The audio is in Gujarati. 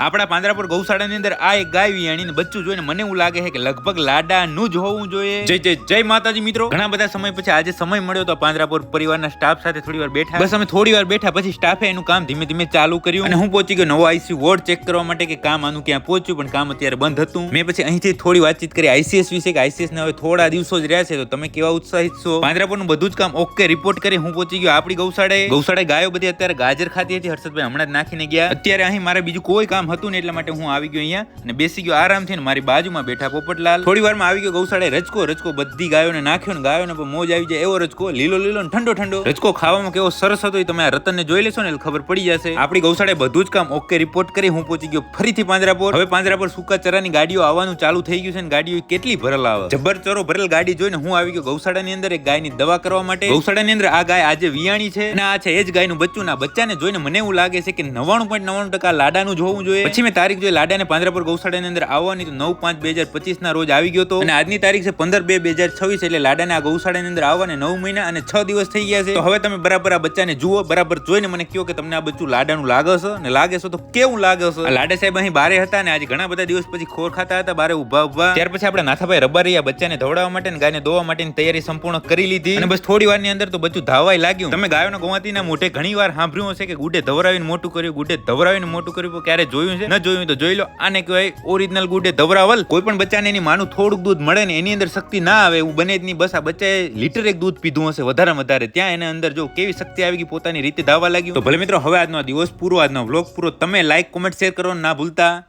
આપણા પાંજરાપોર ગૌશાળાની અંદર આ એક ગાય વિયાણીને બચ્ચું જોઈને મને એવું લાગે છે કે લગભગ લાડાનું જ હોવું જોઈએ. જય જય જય માતાજી મિત્રો. ઘણા બધા સમય પછી આજે સમય મળ્યો તો પાંજરાપોર પરિવારના સ્ટાફ સાથે થોડી વાર બેઠા. બસ અમે થોડી વાર બેઠા પછી સ્ટાફે એનું કામ ધીમે ધીમે ચાલુ કર્યું અને હું પહોંચી ગયો નવો આઈસીયુ વોર્ડ ચેક કરવા માટે કે કામ આનું ક્યાં પહોંચ્યું, પણ કામ અત્યારે બંધ હતું. મેં પછી અહીંથી થોડી વાતચીત કરી આઈસીએસ વિશે કે આઈસીએસ ને હવે થોડા દિવસો જ રહ્યા છે, તો તમે કેવા ઉત્સાહિત છો. પાંજરાપોરનું બધું જ કામ ઓકે રિપોર્ટ કરી હું પહોંચી ગયો આપણી ગૌશાળાએ ગાયો બધી અત્યારે ગાજર ખાતી હતી. હર્ષદભાઈ હમણાં જ નાખીને ગયા. અત્યારે અહીં મારે બીજું કોઈ કામ હતું ને એટલા માટે હું આવી ગયો અહીંયા અને બેસી ગયો આરામથી. ને મારી બાજુમાં બેઠા પોપટલાલ. થોડી વારમાં આવી ગયો ગૌશાળાએ રચકો બધી ગાયોને નાખ્યો ને ગાયોને પણ મોજ આવી જાય એવો રચકો, લીલો લીલો ને ઠંડો રચકો ખાવામાં કેવો સરસ હતો. તમે આ રતનને જોઈ લેશો ને એટલે ખબર પડી જશે. આપણી ગૌશાળાએ બધું જ કામ ઓકે રિપોર્ટ કરી હું પહોંચી ગયો ફરીથી પાંજરાપોર. હવે પાંજરાપોર સૂકા ચરાની ગાડીઓ આવવાનું ચાલુ થઈ ગયું છે ને ગાડીઓ કેટલી ભરેલ આવે. જબર ચરો ભરેલ ગાડી જોઈને હું આવી ગયો ગૌશાળાની અંદર એક ગાયની દવા કરવા માટે. ગૌશાળાની અંદર આ ગાય આજે વિયાણી છે અને આ છે એ જ ગાયનું બચ્ચું. ના બચ્ચાને જોઈને મને એવું લાગે છે કે 99.99% લાડાનું જ હોવું જોઈએ. પછી મેં તારીખ જોઈ લાડાને પાંજરાપોર ગૌશાળાની અંદર આવવાની, તો 9/5/2025 ના રોજ આવી ગયો હતો અને આજની તારીખ છે 15/2/2026. એટલે લાડાને આ ગૌશાળાની અંદર આવવાને 9 મહિના અને 6 દિવસ થઈ ગયા છે. તો હવે તમે બરાબર આ બચ્ચાને જુઓ, બરાબર જોઈને મને કહો કે તમને આ બચ્ચું લાડાનું લાગે છે ને લાગે છે તો કેવું લાગે છે. લાડા સાહેબ અહીં બારે હતા ને આજે ઘણા બધા દિવસ પછી ખોર ખાતા હતા બારે ઉભા. ત્યાર પછી આપણે નાથાભાઈ રબારીયા બચ્ચાને ધવડાવવા માટે ને ગાયને દોવા માટેની તૈયારી સંપૂર્ણ કરી લીધી અને બસ થોડી વારની અંદર તો બચ્ચું ધાવાય લાગ્યું. તમે ગાયોના ગોવાતીના મોઢે ઘણી વાર સાંભળ્યું હશે કે ગુડે ધવરાવીને મોટું કર્યું, ગુડે ધવરાવીને મોટું કર્યું. ક્યારે જોયું છે? ન જોયું તો જોઈ લો. આને કહેવાય ઓરિજિનલ ગુડે ધવરાવલ. કોઈ પણ બચ્ચાને એની માનું થોડુંક દૂધ મળે ને એની અંદર શક્તિ ના આવે એવું બને જ નહીં. બસ આ બચ્ચાએ લીટર એક દૂધ પીધું હશે વધારે, ત્યાં એને અંદર જો કેવી શક્તિ આવી ગઈ, પોતાની રીતે ધાવા લાગ્યું. તો ભલે મિત્રો હવે આજનો દિવસ પૂરો, આજનો વ્લોગ પૂરો. તમે લાઈક કોમેન્ટ શેર કરો ના ભૂલતા.